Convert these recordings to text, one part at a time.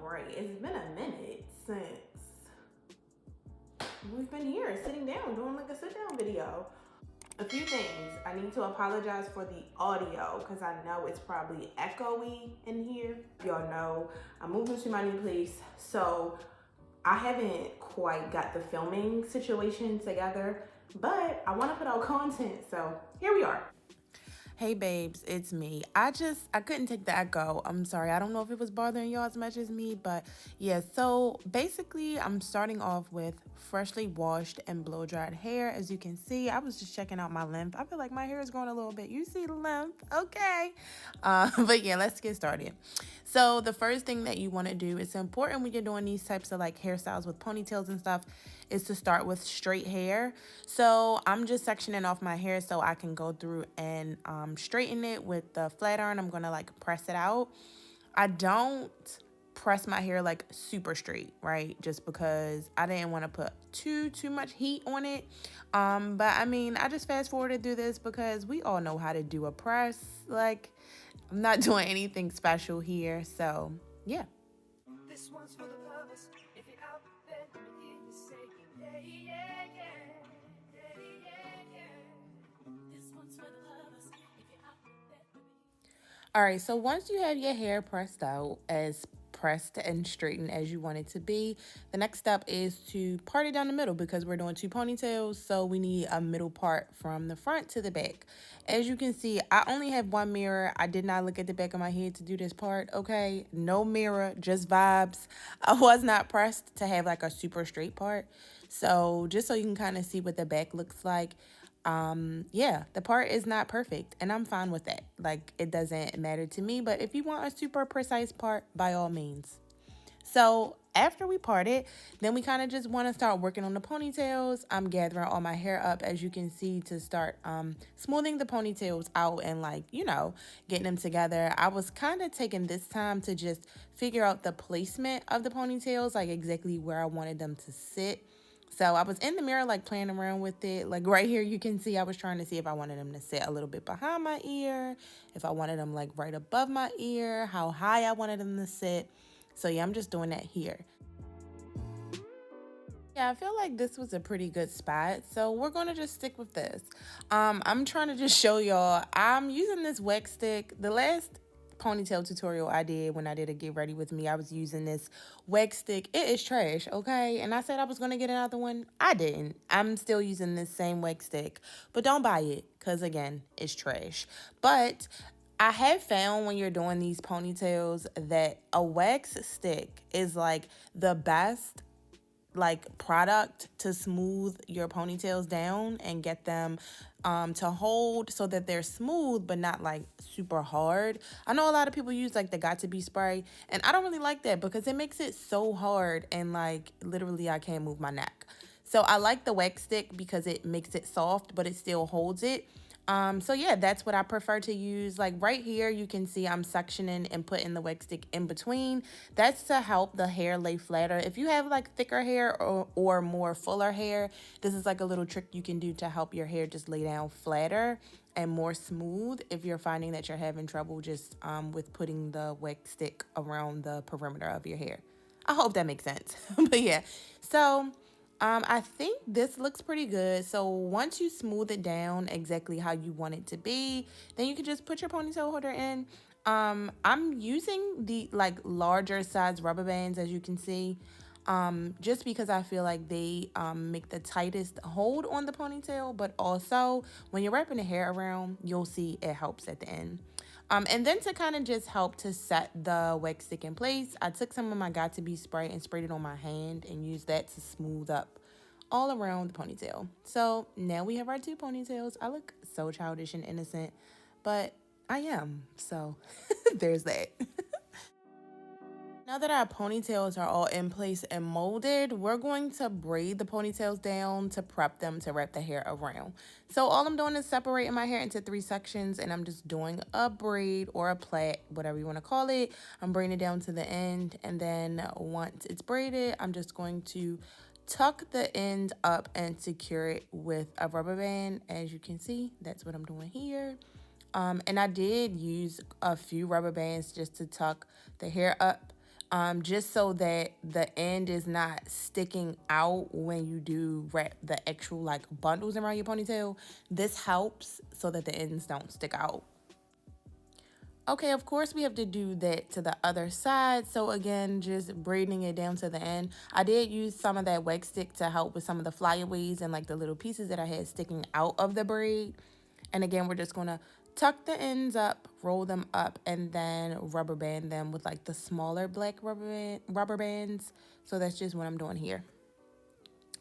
Alright, it's been a minute since we've been here sitting down doing like a sit down video. A few things. I need to apologize for the audio because I know it's probably echoey in here. Y'all know I'm moving to my new place, so I haven't quite got the filming situation together, but I want to put out content, so here we are. Hey babes, it's me. I couldn't take the echo. I'm sorry. I don't know if it was bothering y'all as much as me, but yeah. So basically, I'm starting off with freshly washed and blow dried hair. As you can see, I was just checking out my length. I feel like my hair is growing a little bit. You see the length, okay? But yeah, let's get started. So the first thing that you want to do, it's important when you're doing these types of like hairstyles with ponytails and stuff, is to start with straight hair. So I'm just sectioning off my hair so I can go through and straighten it with the flat iron. I'm gonna like press it out. I don't press my hair like super straight, right? Just because I didn't want to put too much heat on it. But I mean, I just fast forwarded through this because we all know how to do a press. Like, I'm not doing anything special here, so yeah. This one's for the lovers. If you're out there, let me hear you say, yeah, yeah, yeah, yeah, yeah, yeah. This one's for the lovers. If you're out there. All right, so once you have your hair pressed out as pressed and straightened as you want it to be, the next step is to part it down the middle because we're doing two ponytails, so we need a middle part from the front to the back. As you can see, I only have one mirror. I did not look at the back of my head to do this part, okay? No mirror, just vibes. I was not pressed to have like a super straight part. So just so you can kind of see what the back looks like. Yeah, the part is not perfect and I'm fine with that. Like, it doesn't matter to me, but if you want a super precise part, by all means. So after we part it, then we kind of just want to start working on the ponytails. I'm gathering all my hair up, as you can see, to start smoothing the ponytails out and like, you know, getting them together. I was kind of taking this time to just figure out the placement of the ponytails, like exactly where I wanted them to sit. So I was in the mirror, like playing around with it. Like right here, you can see I was trying to see if I wanted them to sit a little bit behind my ear, if I wanted them like right above my ear, how high I wanted them to sit. So yeah, I'm just doing that here. Yeah, I feel like this was a pretty good spot. So we're going to just stick with this. I'm trying to just show y'all, I'm using this wax stick. The last ponytail tutorial I did when I did a get ready with me, I was using this wax stick. It is trash, okay? And I said I was going to get another one. I didn't. I'm still using this same wax stick. But don't buy it because, again, it's trash. But I have found when you're doing these ponytails that a wax stick is like the best like product to smooth your ponytails down and get them to hold so that they're smooth but not like super hard. I know a lot of people use like the Got To Be spray, and I don't really like that because it makes it so hard and like literally I can't move my neck. So I like the wax stick because it makes it soft but it still holds it. So yeah, that's what I prefer to use. Like right here, you can see I'm sectioning and putting the wax stick in between. That's to help the hair lay flatter. If you have like thicker hair or more fuller hair, this is like a little trick you can do to help your hair just lay down flatter and more smooth if you're finding that you're having trouble just with putting the wax stick around the perimeter of your hair. I hope that makes sense. But yeah, so I think this looks pretty good. So once you smooth it down exactly how you want it to be, then you can just put your ponytail holder in. I'm using the like larger size rubber bands, as you can see, just because I feel like they make the tightest hold on the ponytail, but also when you're wrapping the hair around, you'll see it helps at the end. And then to kind of just help to set the wax stick in place, I took some of my Got To Be spray and sprayed it on my hand and used that to smooth up all around the ponytail. So now we have our two ponytails. I look so childish and innocent, but I am. So there's that. Now that our ponytails are all in place and molded, we're going to braid the ponytails down to prep them to wrap the hair around. So all I'm doing is separating my hair into 3 sections, and I'm just doing a braid or a plait, whatever you want to call it. I'm braiding it down to the end, and then once it's braided, I'm just going to tuck the end up and secure it with a rubber band. As you can see, that's what I'm doing here. And I did use a few rubber bands just to tuck the hair up. just so that the end is not sticking out when you do wrap the actual like bundles around your ponytail. This helps so that the ends don't stick out. Okay, of course we have to do that to the other side. So again, just braiding it down to the end. I did use some of that wax stick to help with some of the flyaways and like the little pieces that I had sticking out of the braid. And again, we're just gonna tuck the ends up, roll them up, and then rubber band them with like the smaller black rubber bands. So that's just what I'm doing here.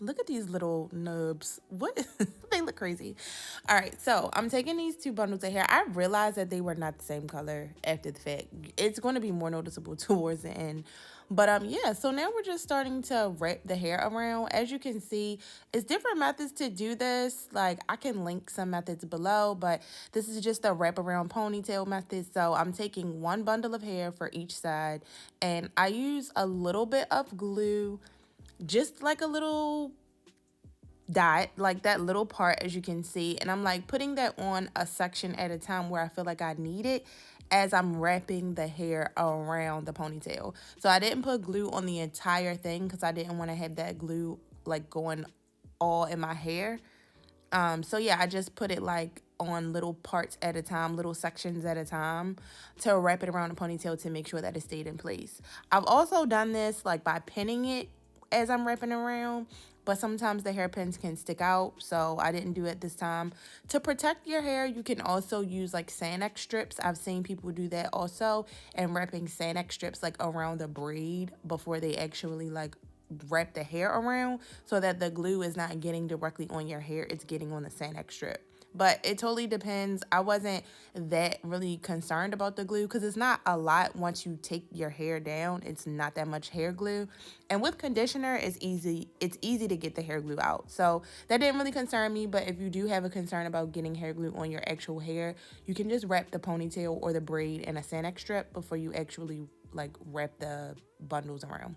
Look at these little nubs. What? They look crazy. All right, so I'm taking these two bundles of hair. I realized that they were not the same color after the fact. It's going to be more noticeable towards the end. But yeah, so now we're just starting to wrap the hair around. As you can see, it's different methods to do this. Like I can link some methods below, but this is just a wraparound ponytail method. So I'm taking one bundle of hair for each side, and I use a little bit of glue, just like a little dot, like that little part, as you can see, and I'm like putting that on a section at a time where I feel like I need it as I'm wrapping the hair around the ponytail. So I didn't put glue on the entire thing because I didn't want to have that glue like going all in my hair. So yeah, I just put it like on little parts at a time, little sections at a time, to wrap it around the ponytail to make sure that it stayed in place. I've also done this like by pinning it as I'm wrapping around, but sometimes the hairpins can stick out, so I didn't do it this time. To protect your hair, you can also use like Sanex strips. I've seen people do that also, and wrapping Sanex strips like around the braid before they actually like wrap the hair around, so that the glue is not getting directly on your hair, it's getting on the Sanex strip. But it totally depends. I wasn't that really concerned about the glue because it's not a lot. Once you take your hair down, it's not that much hair glue. And with conditioner, it's easy to get the hair glue out. So that didn't really concern me. But if you do have a concern about getting hair glue on your actual hair, you can just wrap the ponytail or the braid in a Sanex strip before you actually like wrap the bundles around.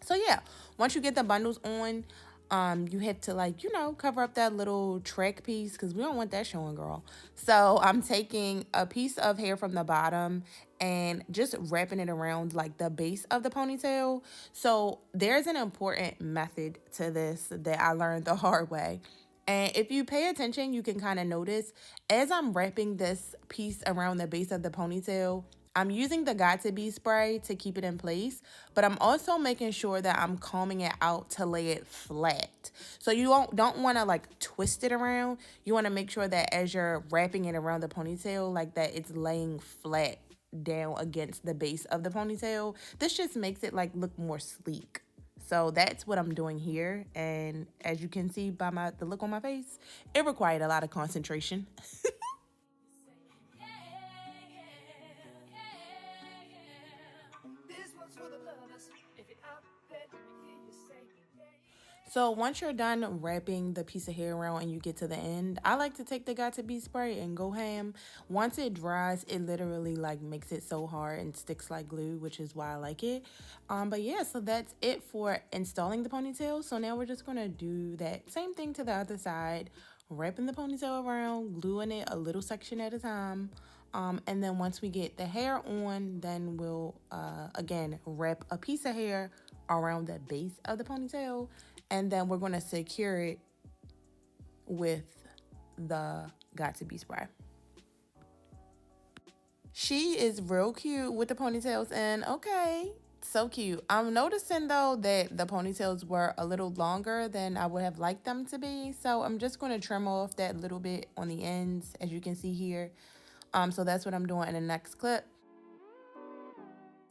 So yeah, once you get the bundles on, you have to like, you know, cover up that little track piece because we don't want that showing, girl. So I'm taking a piece of hair from the bottom and just wrapping it around like the base of the ponytail. So there's an important method to this that I learned the hard way. And if you pay attention, you can kind of notice as I'm wrapping this piece around the base of the ponytail, I'm using the Got To Be spray to keep it in place, but I'm also making sure that I'm combing it out to lay it flat. So you don't want to like twist it around. You want to make sure that as you're wrapping it around the ponytail, like that it's laying flat down against the base of the ponytail. This just makes it like look more sleek. So that's what I'm doing here. And as you can see by the look on my face, it required a lot of concentration. So once you're done wrapping the piece of hair around and you get to the end, I like to take the Got To Be spray and go ham. Once it dries, it literally like makes it so hard and sticks like glue, which is why I like it. But yeah, so that's it for installing the ponytail. So now we're just gonna do that same thing to the other side, wrapping the ponytail around, gluing it a little section at a time. And then once we get the hair on, then we'll again wrap a piece of hair around the base of the ponytail, and then we're going to secure it with the Got To Be spray. She is real cute with the ponytails, and okay, so cute. I'm noticing though that the ponytails were a little longer than I would have liked them to be, so I'm just going to trim off that little bit on the ends, as you can see here. So that's what I'm doing in the next clip.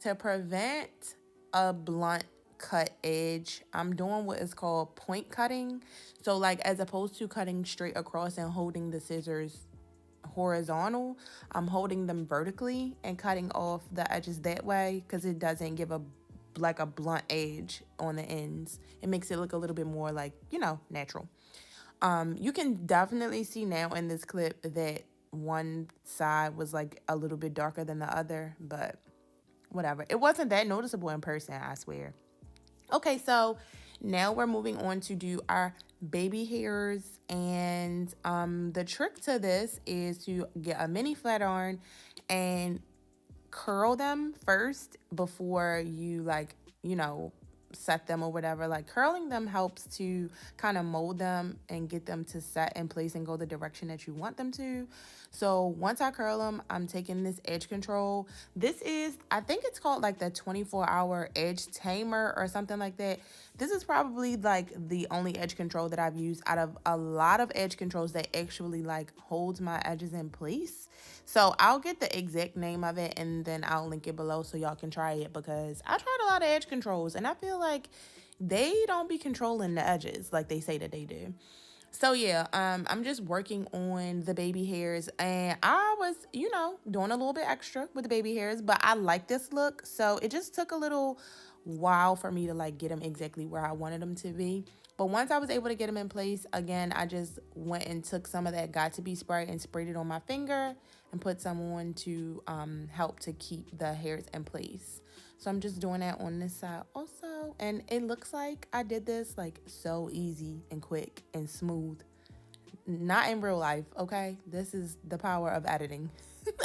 To prevent a blunt cut edge, I'm doing what is called point cutting. So like as opposed to cutting straight across and holding the scissors horizontal, I'm holding them vertically and cutting off the edges that way because it doesn't give a blunt edge on the ends. It makes it look a little bit more like, you know, natural. You can definitely see now in this clip that one side was like a little bit darker than the other, but whatever. It wasn't that noticeable in person, I swear. Okay, so now we're moving on to do our baby hairs, and the trick to this is to get a mini flat iron and curl them first before you, like, you know, set them or whatever. Like, curling them helps to kind of mold them and get them to set in place and go the direction that you want them to. So once I curl them, I'm taking this edge control. This is, I think it's called like the 24-hour edge tamer or something like that. This is probably like the only edge control that I've used out of a lot of edge controls that actually like holds my edges in place. So I'll get the exact name of it and then I'll link it below so y'all can try it, because I tried a lot of edge controls and I feel like they don't be controlling the edges like they say that they do. So yeah, I'm just working on the baby hairs, and I was, you know, doing a little bit extra with the baby hairs, but I like this look. So it just took a little while for me to like get them exactly where I wanted them to be. But once I was able to get them in place, again, I just went and took some of that Got To Be spray and sprayed it on my finger and put some on to help to keep the hairs in place. So I'm just doing that on this side also. And it looks like I did this like so easy and quick and smooth. Not in real life, okay? This is the power of editing.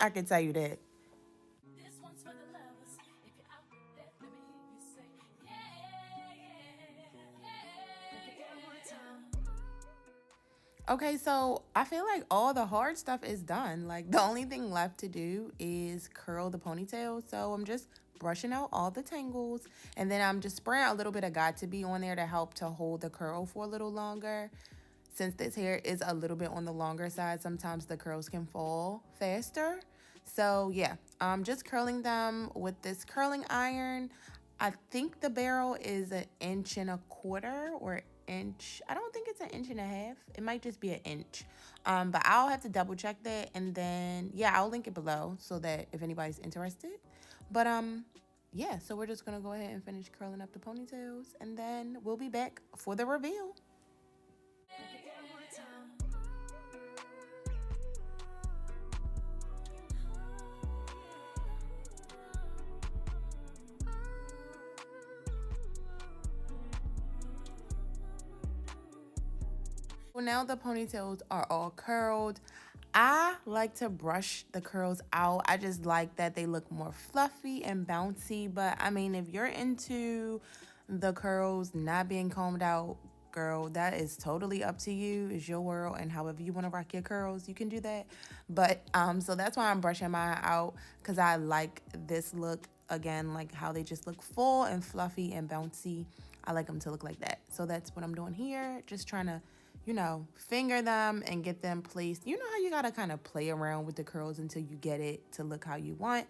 I can tell you that. This one's for the lovers. If you're out there, let me hear you say, yeah. Okay, so I feel like all the hard stuff is done. Like, the only thing left to do is curl the ponytail. So I'm just brushing out all the tangles, and then I'm just spraying a little bit of Got To Be on there to help to hold the curl for a little longer. Since this hair is a little bit on the longer side, sometimes the curls can fall faster. So yeah, I'm just curling them with this curling iron. I think the barrel is 1.25 inches or inch. I don't think it's 1.5 inches. It might just be 1 inch. But I'll have to double check that, and then yeah, I'll link it below so that if anybody's interested. But yeah, so we're just gonna go ahead and finish curling up the ponytails, and then we'll be back for the reveal. Well, now the ponytails are all curled. I like to brush the curls out. I just like that they look more fluffy and bouncy. But I mean, if you're into the curls not being combed out, girl, that is totally up to you. It's your world, and however you want to rock your curls, you can do that. But so that's why I'm brushing mine out, because I like this look. Again, like how they just look full and fluffy and bouncy. I like them to look like that. So that's what I'm doing here. Just trying to, you know, finger them and get them placed. You know how you gotta kind of play around with the curls until you get it to look how you want.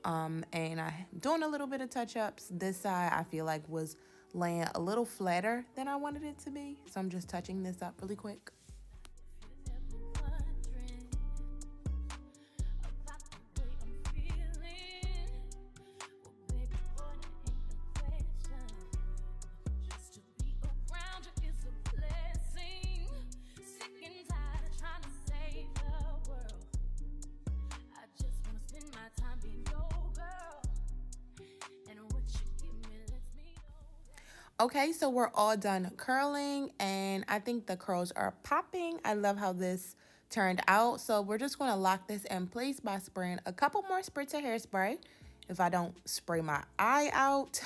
And I'm doing a little bit of touch-ups. This side I feel like was laying a little flatter than I wanted it to be. So I'm just touching this up really quick. Okay, so we're all done curling, and I think the curls are popping. I love how this turned out. So we're just going to lock this in place by spraying a couple more spritz of hairspray if I don't spray my eye out.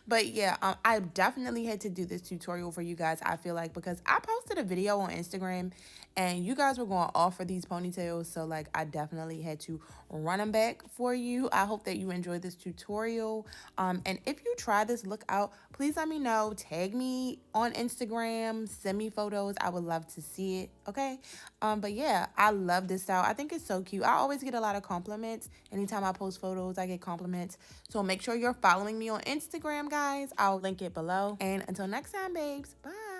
But yeah, I definitely had to do this tutorial for you guys, I feel like, because I posted a video on Instagram and you guys were going off for these ponytails. So like, I definitely had to run them back for you. I hope that you enjoyed this tutorial. And if you try this look out, please let me know. Tag me on Instagram, send me photos. I would love to see it. Okay. But yeah, I love this style. I think it's so cute. I always get a lot of compliments. Anytime I post photos, I get compliments. So make sure you're following me on Instagram, guys. I'll link it below. And until next time, babes, bye.